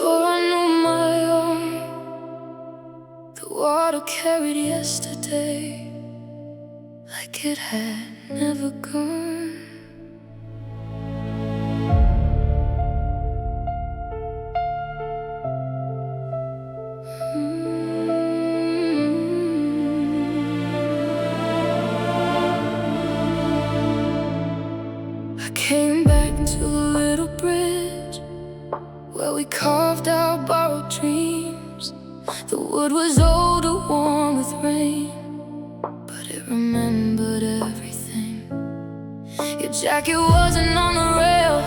Before I knew my own, the water carried yesterday like it had never gone. I came back to the little bridge where we carved out borrowed dreams. The wood was older, warm with rain, but it remembered everything. Your jacket wasn't on the rail,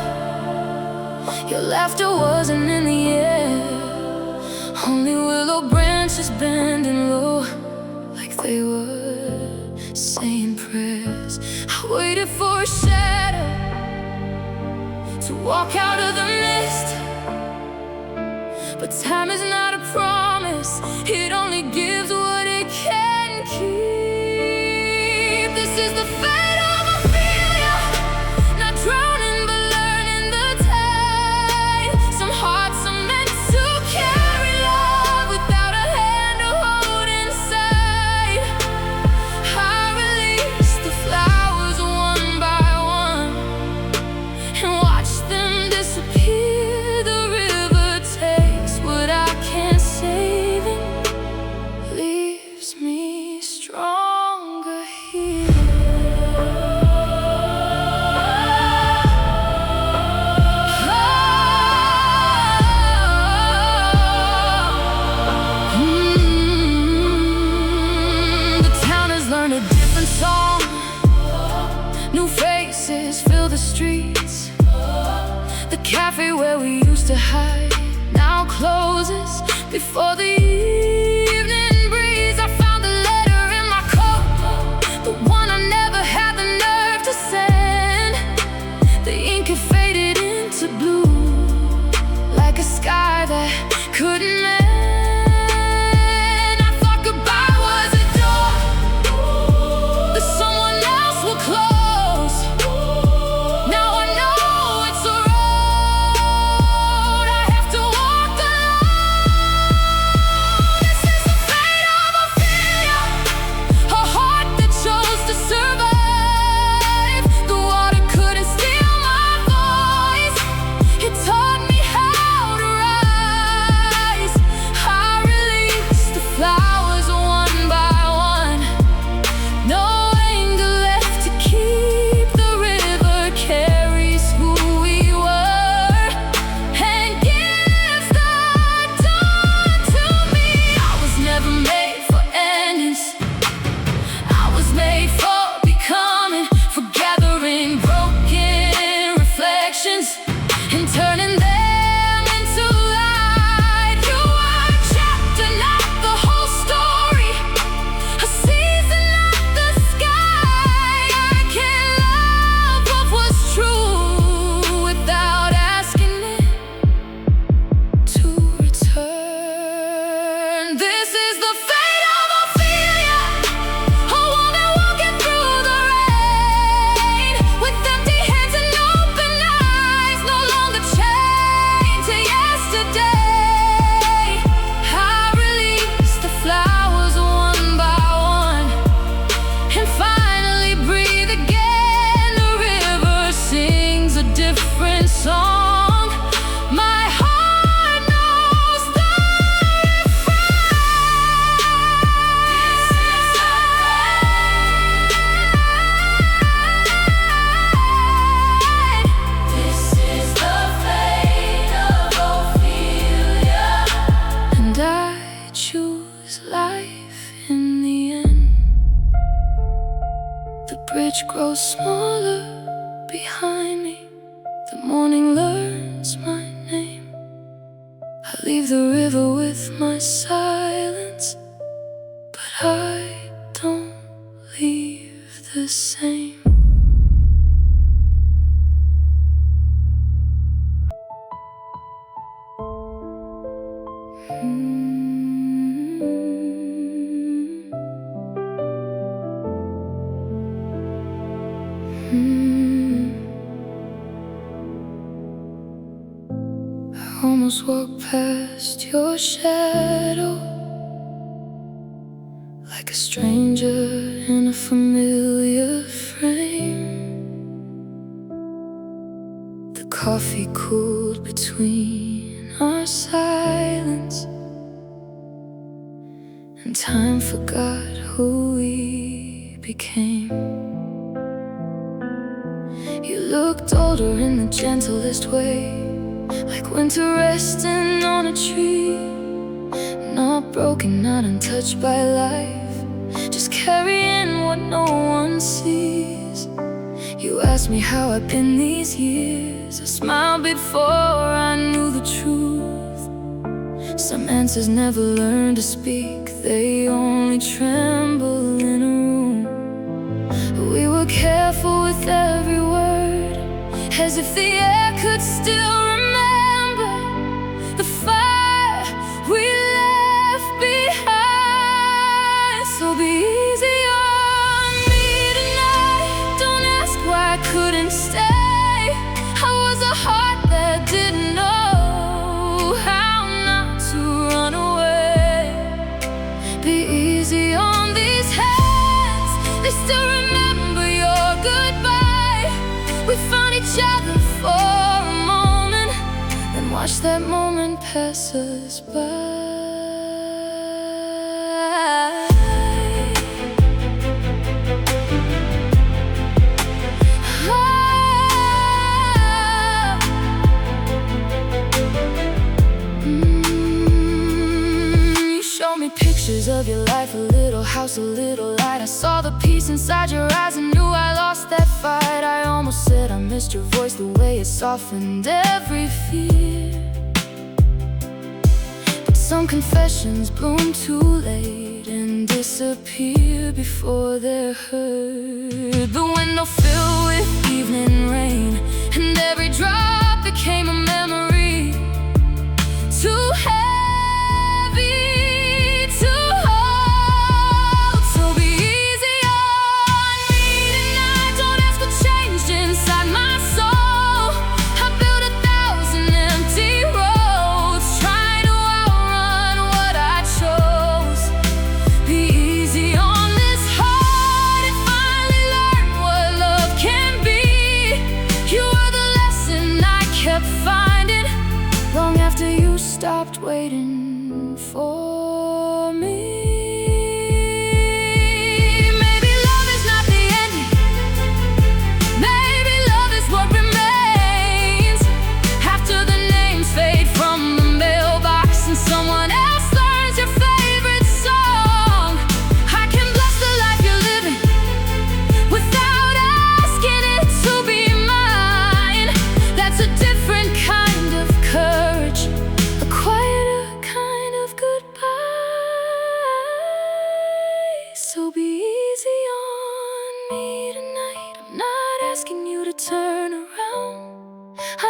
your laughter wasn't in the air. Only willow branches bending low, like they were saying prayers. I waited for a shadow to walk out of the mist, but time is not a promise, it only gives what it can keep. This is the fate of a failure, not drowning but learning the tide. Some hearts are meant to carry love without a hand to hold inside. I release the flowers one by one and watch them disappear. The river takes what I can't save and leaves me stronger here. The town has learned a different song. New faces fill the streets. The cafe where we used to hide now closes before the evening breeze. I found the letter in my coat, the one I never had the nerve to send. The ink had faded into blue, like a sky that couldn't mend. I thought goodbye was a door that someone else will close. Now I know it's a road I have to walk alone. This is the fate of a failure, a heart that chose to survive. The water couldn't steal my voice, it taught me how to rise. I released the flowers one by one, no anger left to keep. The river carries who we were and gives the dawn to me. I was never made for endings, I was made for becoming, for gathering broken reflections and turning them into light. You are a chapter, not the whole story, a season, not the sky. I can love what was true without asking it to return. This is the fate of a failure, a woman walking through the rain with empty hands and open eyes, no longer chained to yesterday. I release the flowers one by one and finally breathe again. The river sings a different song, my heart knows the refrain. This is the fate of Ophelia, and I choose life in the end. The bridge grows smaller behind me, the morning learns my name. I leave the river with my silence, but I don't leave the same. almost walked past your shadow, like a stranger in a familiar frame. The coffee cooled between our silence, and time forgot who we became. You looked older in the gentlest way, like winter resting on a tree. Not broken, not untouched by life, just carrying what no one sees. You asked me how I've been these years. I smiled before I knew the truth. Some answers never learn to speak, they only tremble in a room. We were careful with every word, as if the air could still remember the fire we left behind. So be easy on me tonight. Don't ask why I couldn't stay. I was a heart that didn't know how not to run away. Be easy on these hands, they still remember your goodbye. We found each other for a moment, then watched that moment pass us by. You showed me pictures of your life, a little house, a little light. I saw the peace inside your eyes and knew I lost that fight. I almost said I missed your voice, the way it softened every fear. But some confessions bloom too late and disappear before they're heard. The window filled with evening rain, and every drop became a memory. Too heavy to hold. So be easy on me tonight. Don't ask what changed inside my soul. I built 1,000 empty roads, trying to outrun what I chose. Be easy on this heart and finally learn what love can be. You were the lesson I kept finding long after you stopped waiting for me. Maybe love is not the ending. Maybe love is what remains after the names fade from the mailbox and someone else learns your favorite song. I can bless the life you're living without asking it to be mine. That's a different kind of courage, a quieter kind of goodbye. So be easy on me tonight. I'm not asking you to turn around.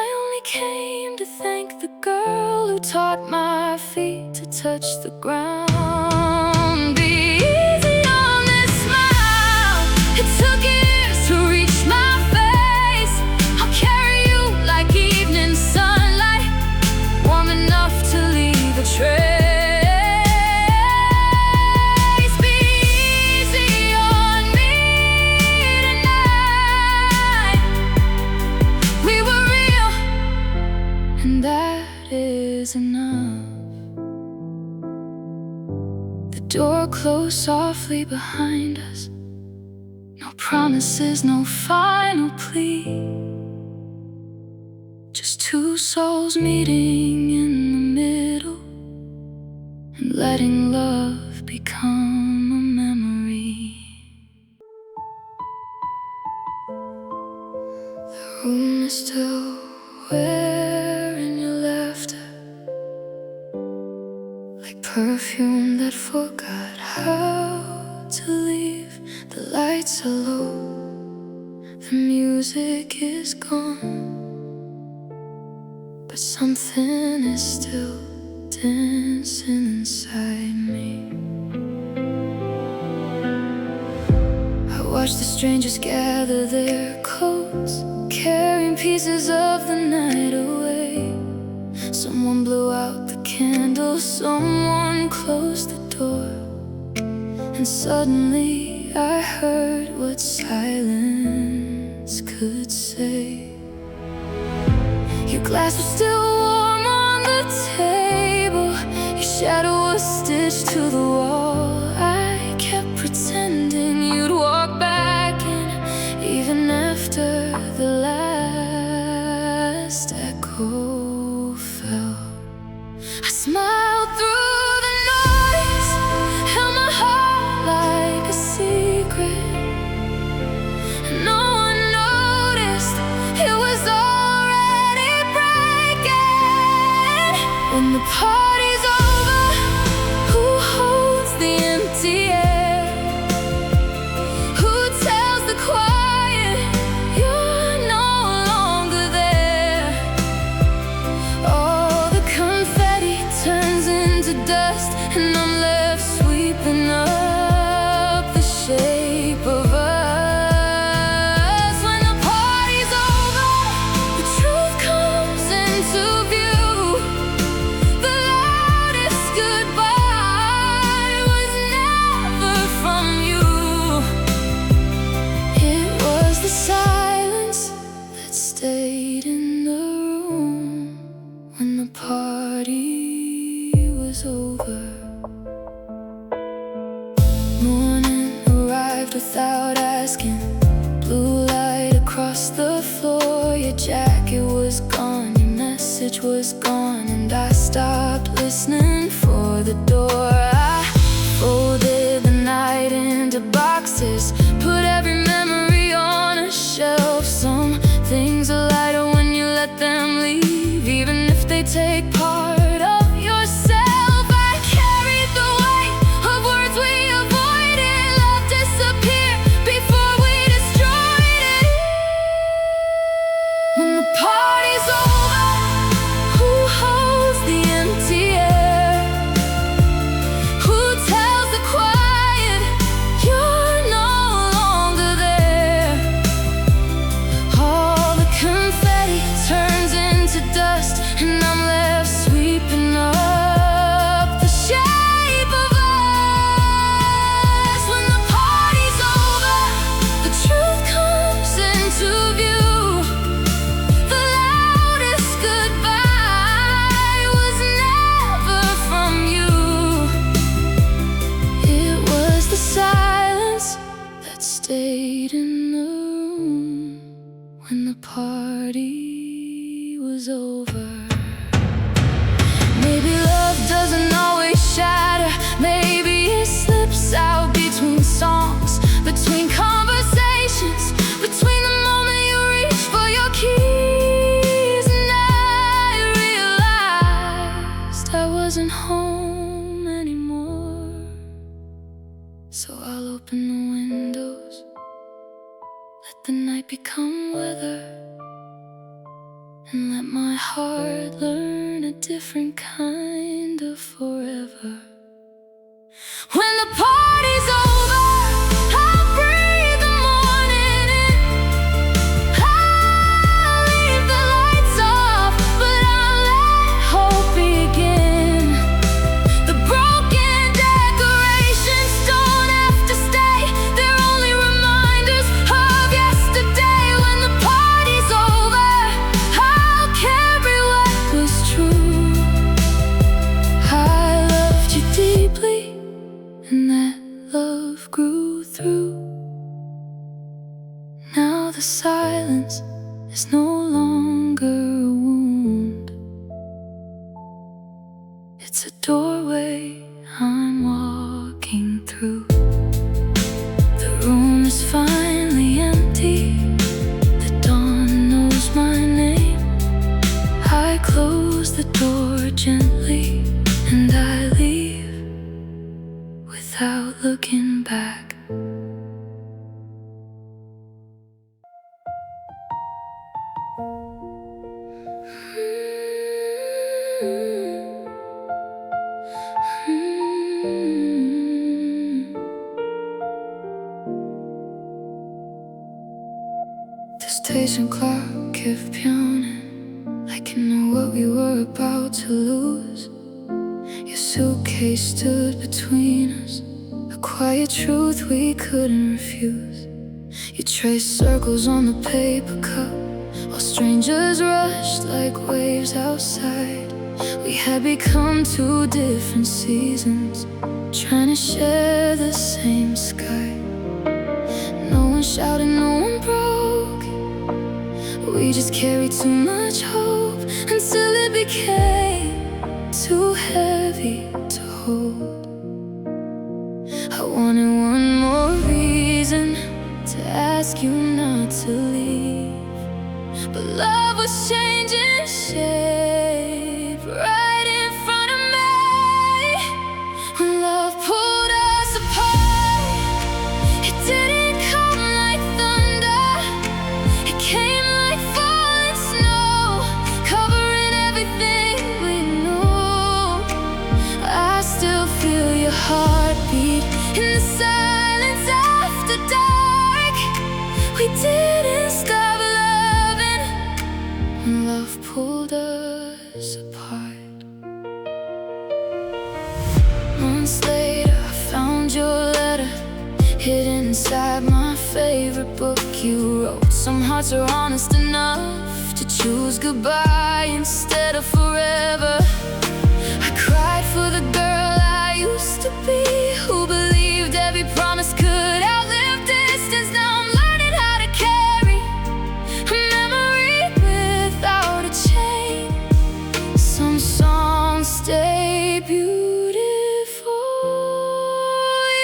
I only came to thank the girl who taught my feet to touch the ground. Be easy on this smile. It took years to reach my face. I'll carry you like evening sunlight, warm enough to leave a trace. Be easy on me tonight. We were real, and that is enough. The door closed softly behind us. No promises, no final plea, just two souls meeting in the middle and letting love become a memory. The room is still wearing your laughter, like perfume that forgot how to leave. The lights are low, the music is gone, but something is still dancing inside me. I watch the strangers gather their coats, carrying pieces of the night away. Some Someone blew out the candle, someone closed the door, and suddenly I heard what silence could say. Your glass was still warm on the table, your shadow was stitched to the wall. I kept pretending you'd walk back in, even after the last echo fell. I smiled through the noise, held my heart like a secret. No one noticed, it was already breaking. When the party's over, who holds the empty air? Who tells the quiet you're no longer there? All the confetti turns into dust, and I'm left sweeping up the shape of us. When the party's over, the truth comes into view. The loudest goodbye was never from you. It was the silence that stayed in the room when the party was over. Morning arrived without asking, blue light across the floor. Your jacket was gone, your message was gone, and I stopped listening for the door. I folded the night into boxes, put every memory on a shelf. Some things are lighter when you let them leave, even if they take part of yourself. I carried the weight of words we avoided, love disappeared before we destroyed it. When the party's over, who holds the empty air? Who tells the quiet you're no longer there? All the confetti turns into dust, and I'm left sweeping up the shape of us. When the party's over, the truth comes into view. The loudest goodbye was never from you. It was the silence that stayed in the room when the party was over. Maybe love doesn't always shatter, maybe it slips out between songs, between conversations, between the moment you reach for your keys. And I realized I wasn't home anymore. So I'll open the windows, let the night become weather, and let my heart learn a different kind of forever. When the party's over, I'll breathe the morning in. I'll leave the lights off, but I'll let hope begin. The broken decorations don't have to stay, they're only reminders of yesterday. When the party's over, I'll carry what was true. I loved you deeply, and that love grew through. Now the silence is no longer a wound, it's a doorway I'm walking through. The room is finally empty, the dawn knows my name. I close the door gently, and I leave without looking back. The station clock kept pounding like in a what we were about to lose. Your suitcase stood between us, a quiet truth we couldn't refuse. You traced circles on the paper cup, while strangers rushed like waves outside. We had become two different seasons, trying to share the same sky. No one shouted, no one broke. We just carried too much hope until it became too heavy to hold. I wanted one more reason to ask you not to leave, but love was changing shape right in front of me. When love pulled us apart, it didn't come like thunder. It came like falling snow, covering everything we knew. I still feel your heartbeat in the silence after dark. We didn't stop loving when love pulled us apart. Months later, I found your letter hidden inside my favorite book you wrote. Some hearts are honest enough to choose goodbye instead of forever. I cried for the girl I used to be, who believed every promise could outlive distance. Now I'm learning how to carry a memory without a chain. Some songs stay beautiful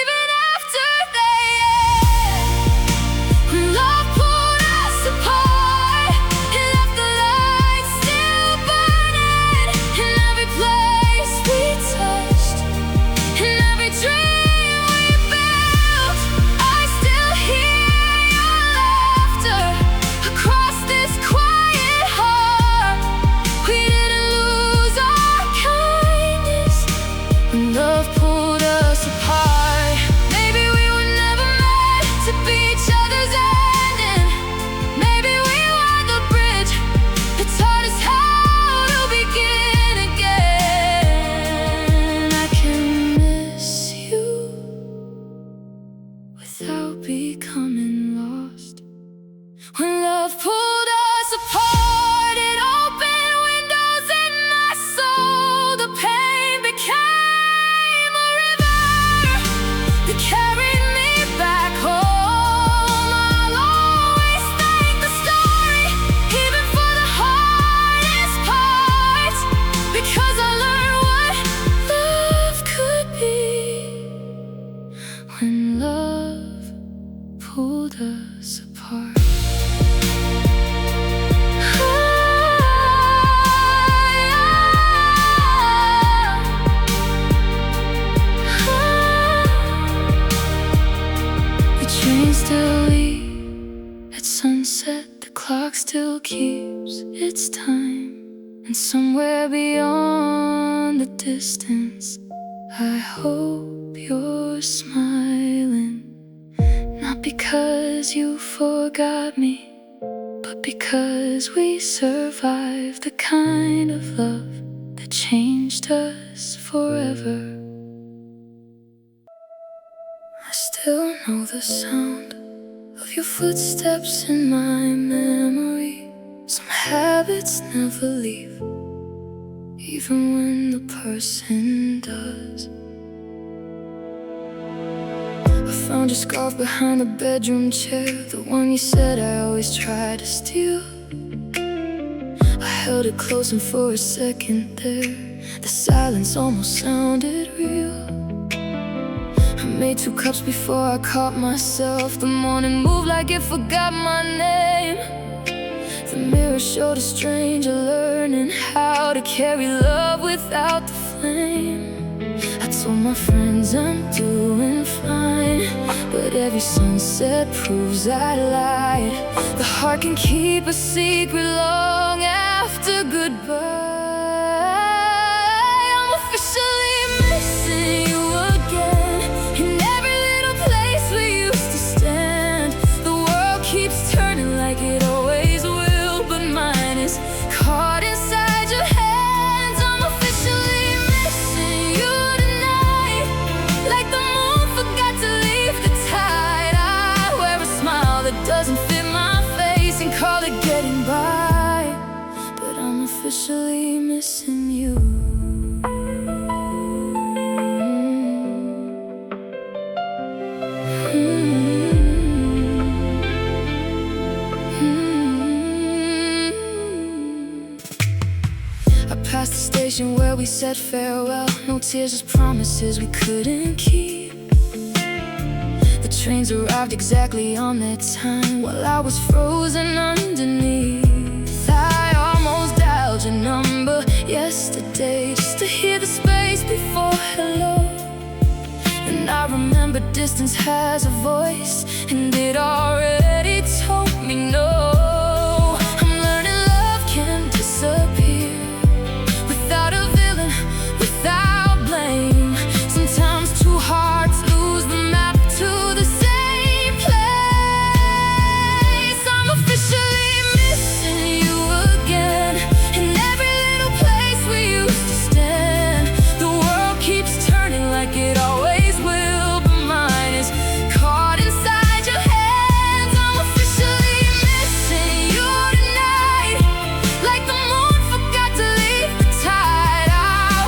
even after they end. When love pulled us apart, it left the light still burning in every place we touched, in every dream we built. I still hear your laughter across this quiet heart. We didn't lose our kindness when love pulled us apart. Maybe we were never meant to be each other's ending. Maybe we were the bridge that taught us how to begin again. I can miss you without becoming lost. When love pulled us apart, it opened windows in my soul. The pain became a river that carried me back home. I'll always thank the story, even for the hardest parts, because I learned what love could be when love pulled us apart. The train still leaves at sunset, the clock still keeps its time, and somewhere beyond the distance, I hope you're smiling. Not because you forgot me, but because we survived the kind of love that changed us forever. I still know the sound of your footsteps in my memory. Some habits never leave, even when the person does. I found your scarf behind the bedroom chair, the one you said I always try to steal. I held it close and for a second there, the silence almost sounded real. I made 2 cups before I caught myself. The morning moved like it forgot my name. The mirror showed a stranger learning how to carry love without the flame. I told my friends I'm doing fine, but every sunset proves I lied. The heart can keep a secret long after goodbye. I'm officially missing you again, in every little place we used to stand. The world keeps turning like it always will, but mine is caught inside your missing you. I passed the station where we said farewell. No tears, just promises we couldn't keep. The trains arrived exactly on their time while I was frozen underneath. I almost dialed your number yesterday just to hear the space before hello. And I remember distance has a voice, and it already told me no. I'm learning love can disappear without a villain, without blame. Sometimes two hearts lose the map to the same place. I'm officially missing you again. In every little place we used to stand, the world keeps turning like it always will, but mine is caught inside your hands. I'm officially missing you tonight, like the moon forgot to leave the tide. I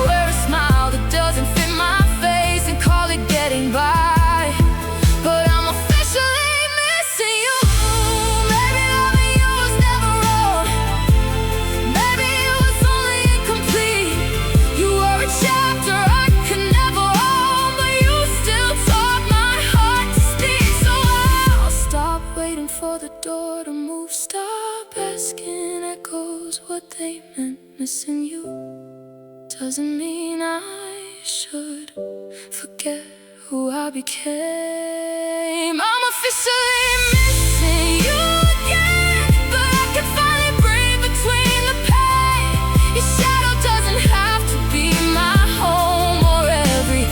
wear a smile that doesn't fit my face and call it getting by, but I'm officially missing you. Maybe loving you was never wrong, maybe it was only incomplete. You were a chapter I could never own, but you still taught my heart to speak. So I'll stop waiting for the door to move, stop asking echoes what they meant. Missing you doesn't mean I should forget who I became. I'm officially missing you again, but I can finally breathe between the pain. Your shadow doesn't have to be my home or every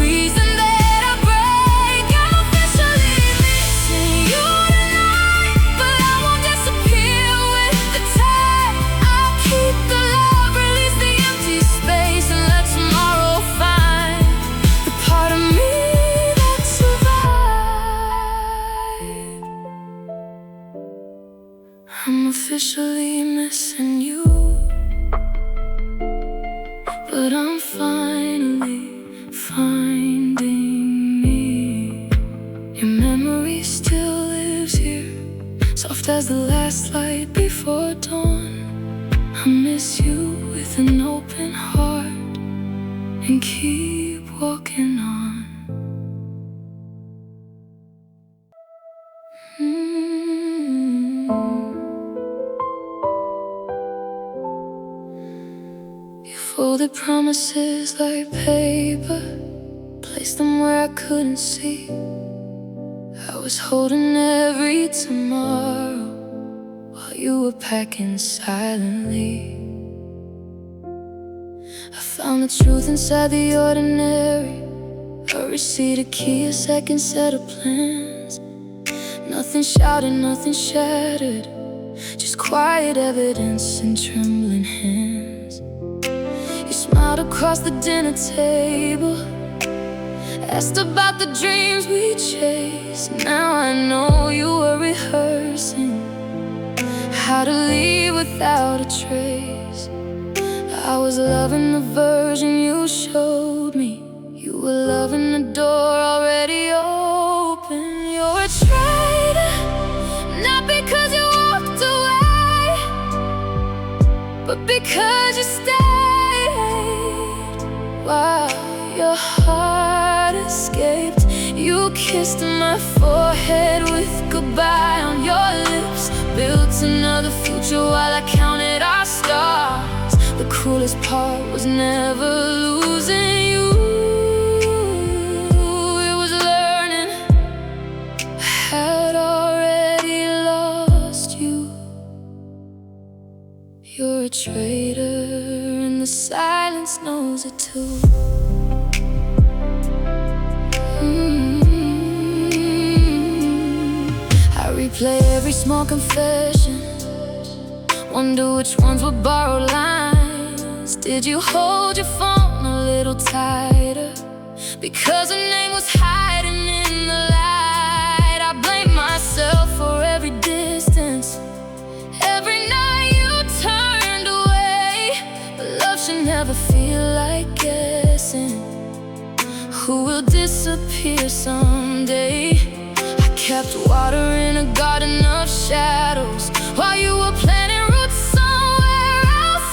reason that I break. I'm officially missing you tonight, but I won't disappear with the tide. I'll keep the love, release the empty space, and let tomorrow find the part of me that survived. I'm officially missing you, but I'm finally finding me. Your memory still lives here, soft as the last light before dawn. I miss you with an open heart and keep walking on. You folded promises like paper, placed them where I couldn't see. I was holding every tomorrow while you were packing silently. I found the truth inside the ordinary, a receipt, a key, a second set of plans. Nothing shouted, nothing shattered, just quiet evidence and trembling hands. You smiled across the dinner table, asked about the dreams we chased. Now I know you were rehearsing how to leave without a trace. I was loving the version you showed me. You were loving the door already open. You're a traitor, not because you walked away, but because you stayed. Wow, your heart escaped. You kissed my forehead with goodbye on your lips, built another future while I counted our stars. The cruelest part was never losing you. It was learning I had already lost you. You're a traitor, and the silence knows it too. I replay every small confession, wonder which ones were borrowed lines. Did you hold your phone a little tighter because her name was hiding in the light? I blame myself for every distance, every night you turned away. But love disappear someday. I kept watering a garden of shadows while you were planting roots somewhere else.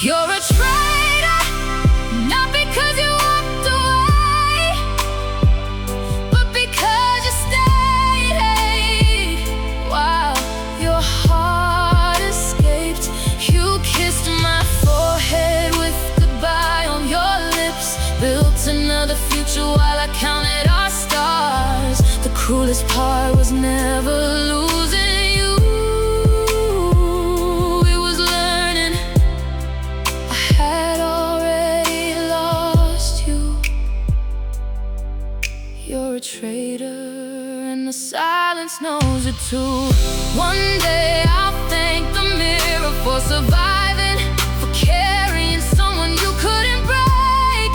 You're a traitor, not because you walked away, but because you stayed. While your heart escaped, you kissed my forehead with goodbye on your lips. Built another future while I counted our stars. The cruelest part was never losing you. It was learning I had already lost you. You're a traitor, and the silence knows it too. One day I'll thank the mirror for surviving, for carrying someone you couldn't break.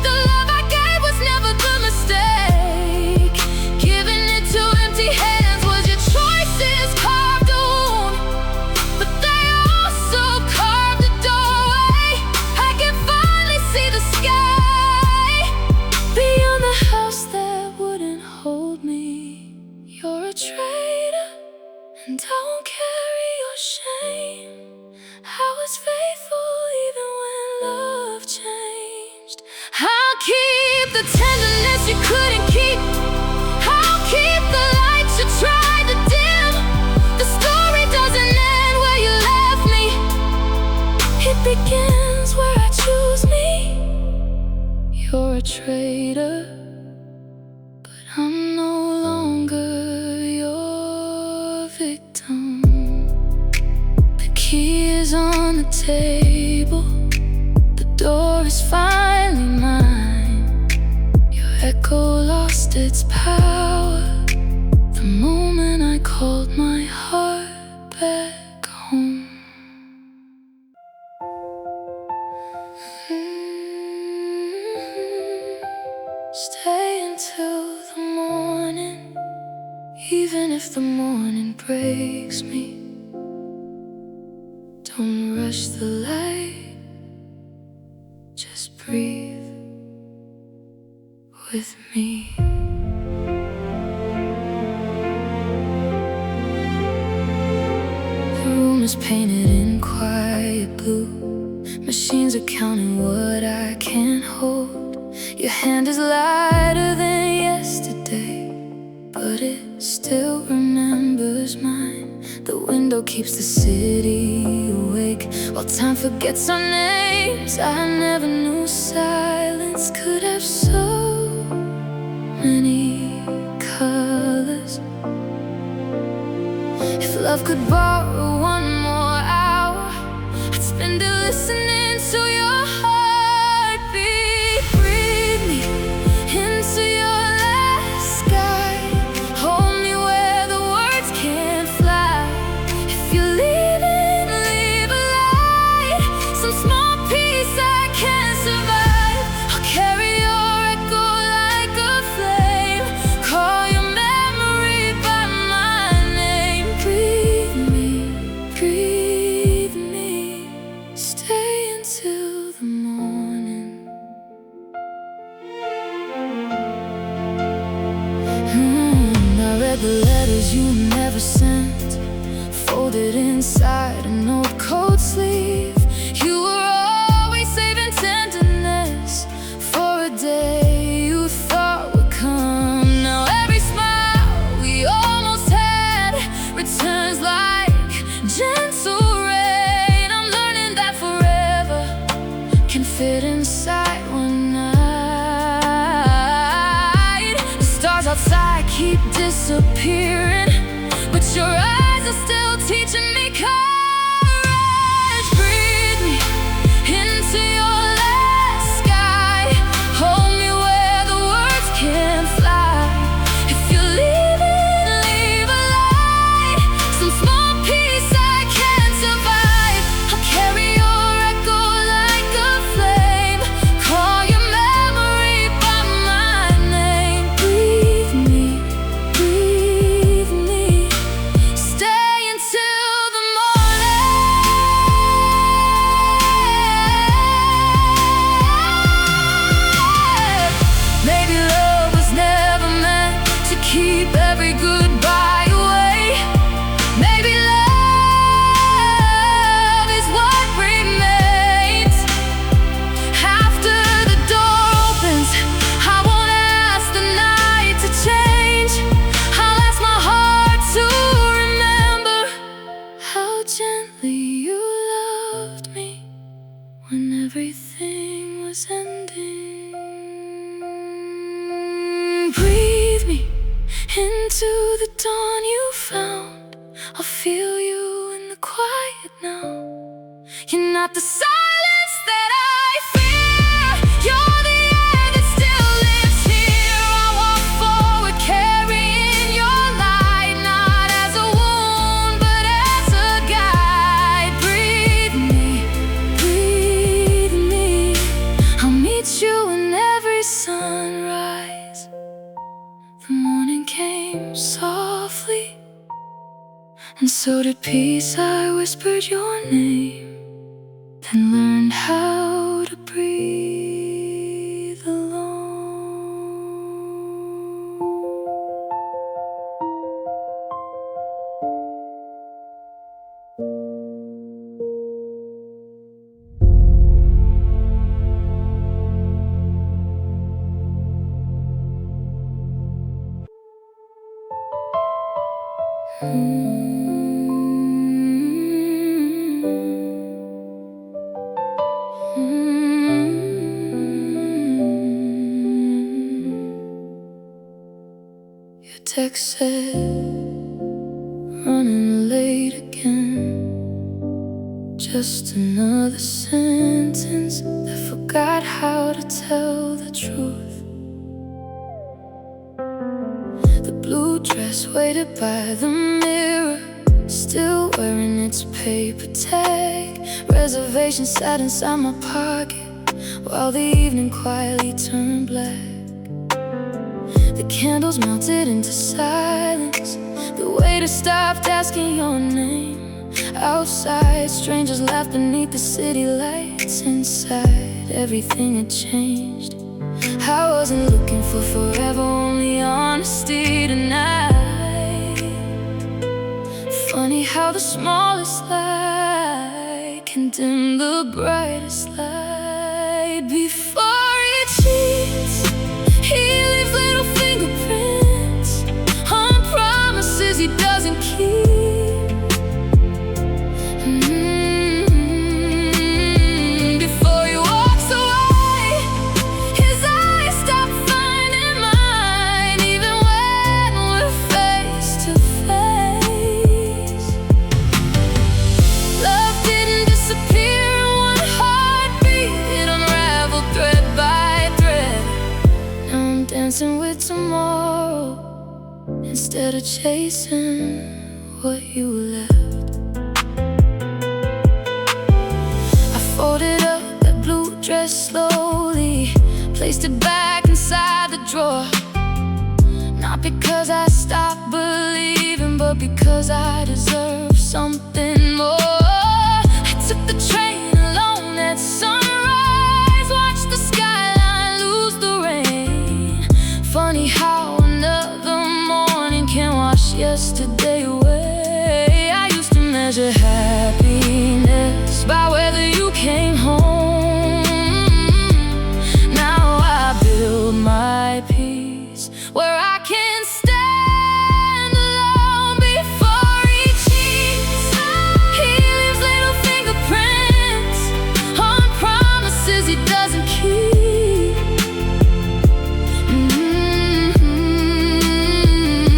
The love I gave was never the mistake. Giving it to empty hands was your choices carved on, but they also carved a doorway. I can finally see the sky beyond the house that wouldn't hold me. You're a traitor, and I won't carry your shame. I was faithful even when love changed. I'll keep the tenderness you couldn't keep. I'll keep the light you tried to dim. The story doesn't end where you left me. It begins where I choose me. You're a traitor, but I'm no longer your victim. The key is on the table. The door is finally mine. Your echo lost its power the moment I called my heart back home. Stay until the morning, even if the morning breaks me. Don't rush the light, just breathe with me. The room is painted in quiet blue. Machines are counting what I can't hold. Your hand is lighter than yesterday, but it still remembers mine. The window keeps the city awake while time forgets our names. I never knew silence could have so many colors. If love could borrow one more hour, I'd spend it listening to your heartbeat. Breathe me into your last sky. Hold me where the words can't fly. If you're leaving, leave a light, some small piece I can't survive. I'll carry your echo like a flame. Call your memory by my name. Breathe me, breathe me. Stay until the morning. I read the letters you never sent, folded inside an old coat sleeve. You were always saving tenderness for a day you thought would come. Now every smile we almost had returns like gentle rain. I'm learning that forever can fit inside one night. The stars outside keep disappearing, but your eyes are still teaching me courage. Breathe me into your last sky. Hold me where the words can't fly. If you're leaving, leave a light, some small piece I can't survive. I'll carry your echo like a flame. Call your memory by my name. Breathe me, breathe me. gently you loved me when everything was ending. Breathe me into the dawn you found. I'll feel you in the quiet now. You're not the silence that I fear. You're the air that still lives here. I walk forward carrying your light, not as a wound but as a guide. Breathe me, breathe me. I'll meet you in every sunrise. The morning came softly, and so did peace. I whispered your name, then learned how to breathe alone. Your text said, running late again. Just another sentence that forgot how to tell the truth. The blue dress waited by the mirror, still wearing its paper tag. Reservation sat inside my pocket while the evening quietly turned black. The candles melted into silence. The waiter stopped asking your name. Outside, strangers laughed beneath the city lights. Inside, everything had changed. I wasn't looking for forever, only honesty tonight. Funny how the smallest light can dim the brightest light. Before he cheats, he leaves little fingerprints on promises he doesn't keep. Before he walks away, his eyes stop finding mine, even when we're face to face. Love didn't disappear in one heartbeat, it unraveled thread by thread. Now I'm dancing with tomorrow instead of chasing what you left. I folded up that blue dress slowly, placed it back inside the drawer. Not because I stopped believing, but because I deserve something more. I took the train alone at sunrise, watched the skyline lose the rain. Funny how another morning can wash yesterday away. I used to measure happiness by whether you came home. Now I build my peace where I can stand alone. Before he cheats, he leaves little fingerprints on promises he doesn't keep.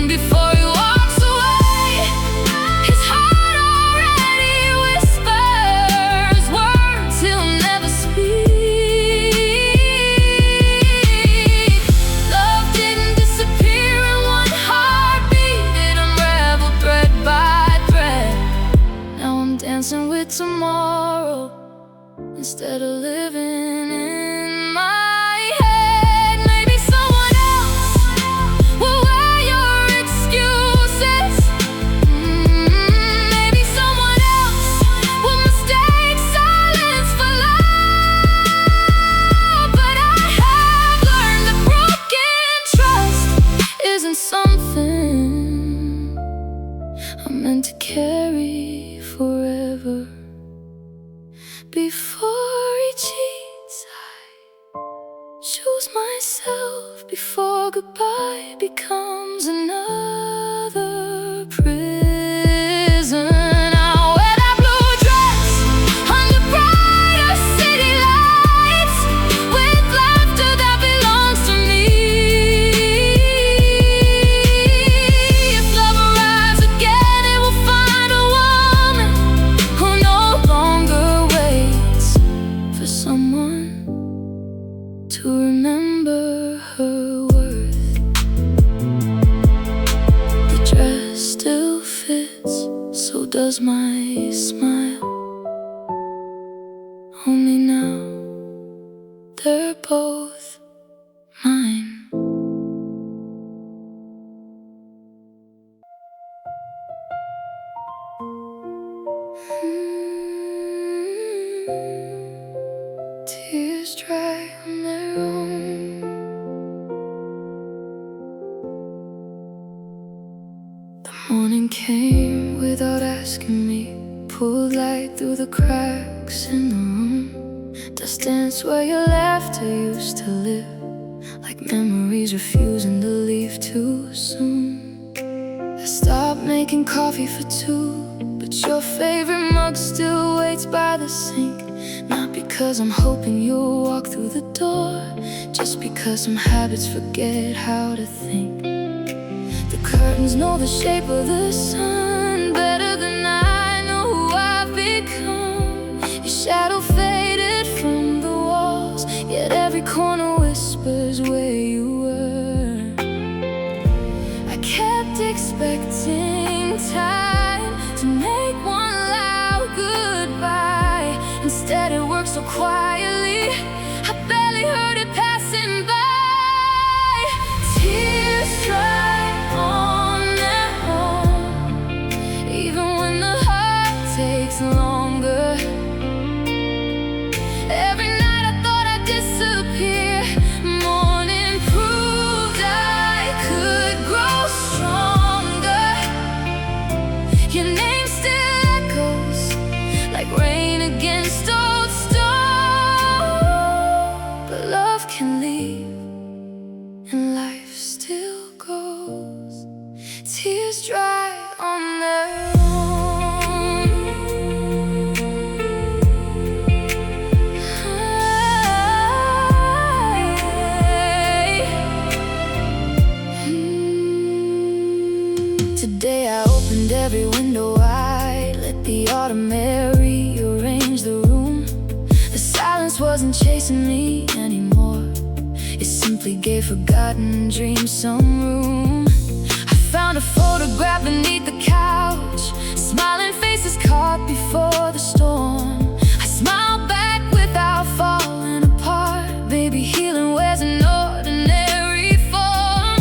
Before he walks away, his heart already whispers words he'll never speak. Love didn't disappear in one heartbeat, it unraveled thread by thread. Now I'm dancing with tomorrow instead of living in my head. Maybe someone else will wear your excuses. Maybe someone else will mistake silence for love. But I have learned that broken trust isn't something I'm meant to carry forever. Before he cheats, I choose myself before goodbye becomes another prison. Now when I my smile. Only now they're both mine. Tears dry on their own. The morning came without asking me, pulled light through the cracks in the room. Distance where your laughter used to live, like memories refusing to leave too soon. I stopped making coffee for two, but your favorite mug still waits by the sink. Not because I'm hoping you'll walk through the door, just because some habits forget how to think. The curtains know the shape of the sun better than I know who I've become. Your shadow faded from the walls, yet every corner whispers where you were. I kept expecting time to make one loud goodbye. Instead it worked so quietly, I barely heard it passing by. Tears dry on their own, even when the heart takes longer. Every night I thought I'd disappear. Morning proved I could grow stronger. Your name still echoes like rain against old stone. But love can leave and life still goes. Tears dry on their own. Today I opened every window wide, let the autumn air rearrange the room. The silence wasn't chasing me anymore, it simply gave forgotten dreams some room. I found a photograph beneath the couch, smiling faces caught before the storm. I smiled back without falling apart. Baby, healing wears an ordinary form.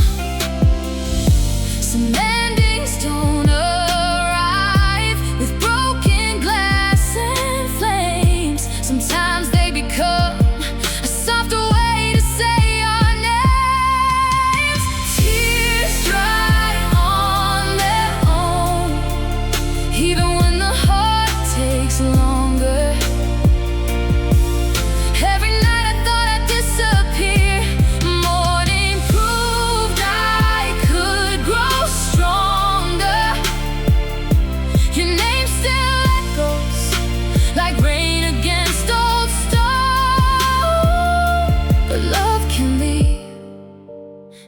Some endings don't arrive with broken glass and flames. Sometimes they become a softer way to say our names. Tears dry on their own, even when the heart takes longer. Every night I thought I'd disappear. Morning proved I could grow stronger. Your name still echoes like rain against old stone. But love can leave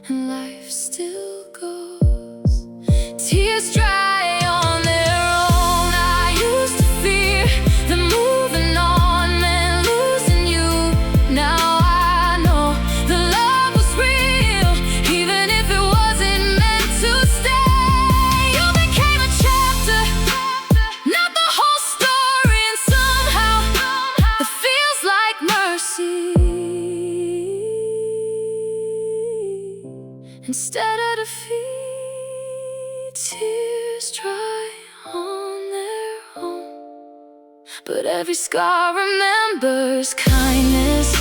and life still goes. Tears dry on their own. I used to fear that moving on meant losing you. Now I know the love was real, even if it wasn't meant to stay. You became a chapter, not the whole story, and somehow it feels like mercy instead of defeat. Tears dry on their own, but every scar remembers kindness.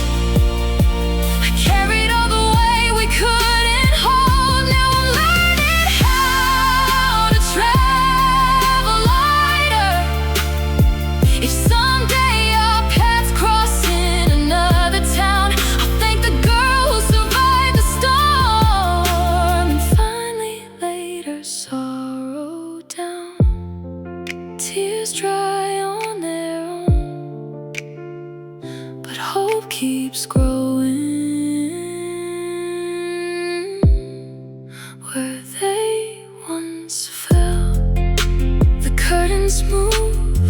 I carried all the weight we couldn't hold. Now I'm learning how to travel lighter. If someday our paths cross in another town, I'll thank the girl who survived the storm and finally laid her sorrow down. Tears dry on their own, but hope keeps growing where they once fell. The curtains move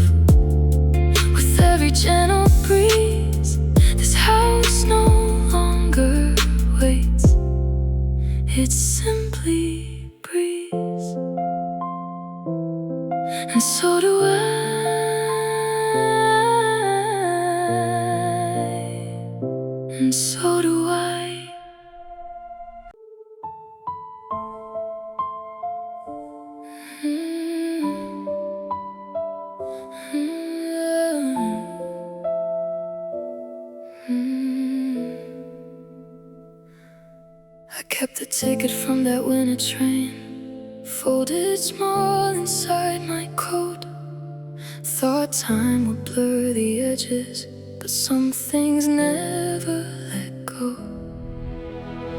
with every gentle breeze. This house no longer waits, it simply breathes. And so do I. and so do I. I kept the ticket from that winter train, folded small inside my coat. Thought time would blur the edges, but some things never let go.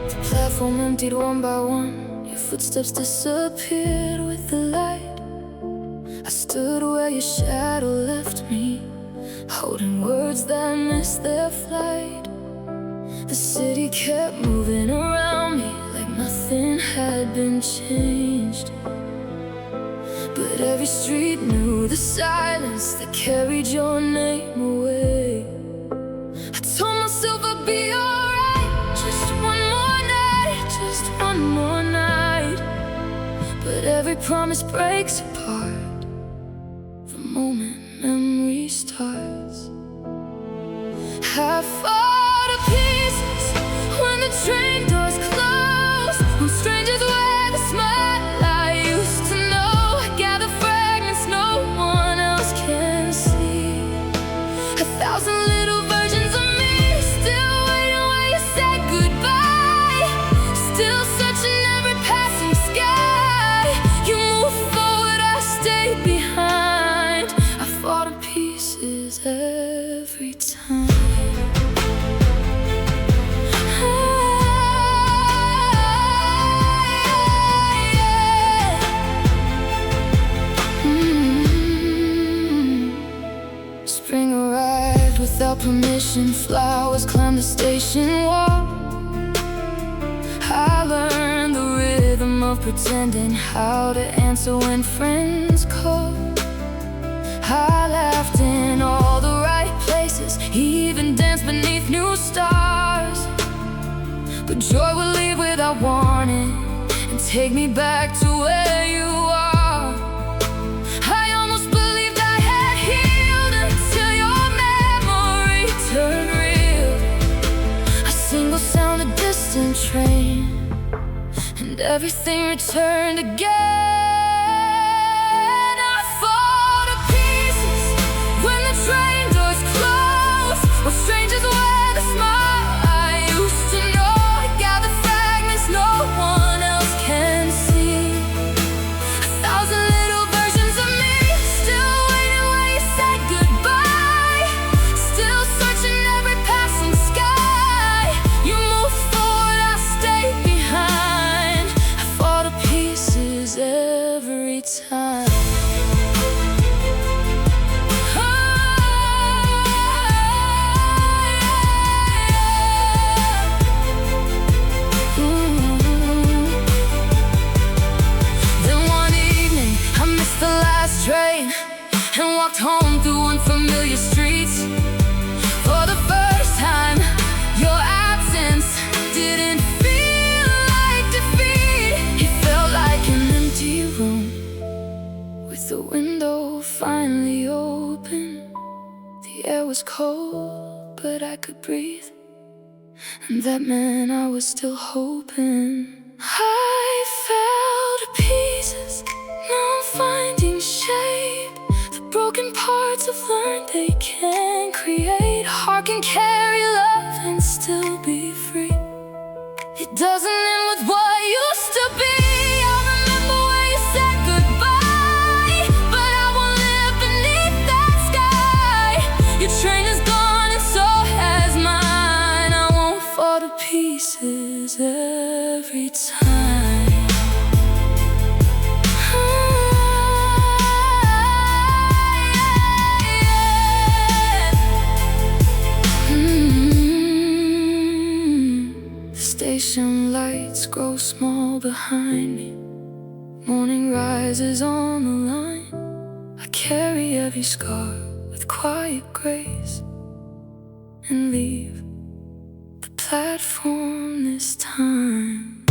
The platform emptied one by one, your footsteps disappeared with the light. I stood where your shadow left me, holding words that missed their flight. The city kept moving around me like nothing had been changed. But every street knew the silence that carried your name away. I told myself I'd be alright, just one more night, just one more night. But every promise breaks apart the moment memory starts. I fall to pieces when the train doors close, when strangers wear the smile I used to know. Gather fragments no one else can see. 1,000 little versions of me, still waiting where you said goodbye. Still searching every passing sky. You move forward, I stay behind. I fall to pieces every time. Spring arrived without permission, flowers climbed the station wall. I learned the rhythm of pretending, how to answer when friends call. I laughed in all the right places, even danced beneath new stars. But joy would leave without warning and take me back to where you are. I almost believed I had healed until your memory turned real. A single sound, a distant train, and everything returned again. I fall to pieces when the train doors close, when strangers wear the smile I used to know. Gather fragments no one else can see. 1,000 little versions of me, still waiting where you said goodbye. Still searching every passing sky. You move forward, I stay behind. I fall to pieces every time. The last train and walked home through unfamiliar streets. For the first time, your absence didn't feel like defeat. It felt like an empty room with the window finally open. The air was cold, but I could breathe, and that meant I was still hoping. I fell to pieces, now I'm finding shape. The broken parts have learned they can create. A heart can carry love and still be free. It doesn't end with what used to be. I remember where you said goodbye, but I won't live beneath that sky. Your train is gone and so has mine. I won't fall to pieces every time. Station lights grow small behind me. Morning rises on the line. I carry every scar with quiet grace and leave the platform this time.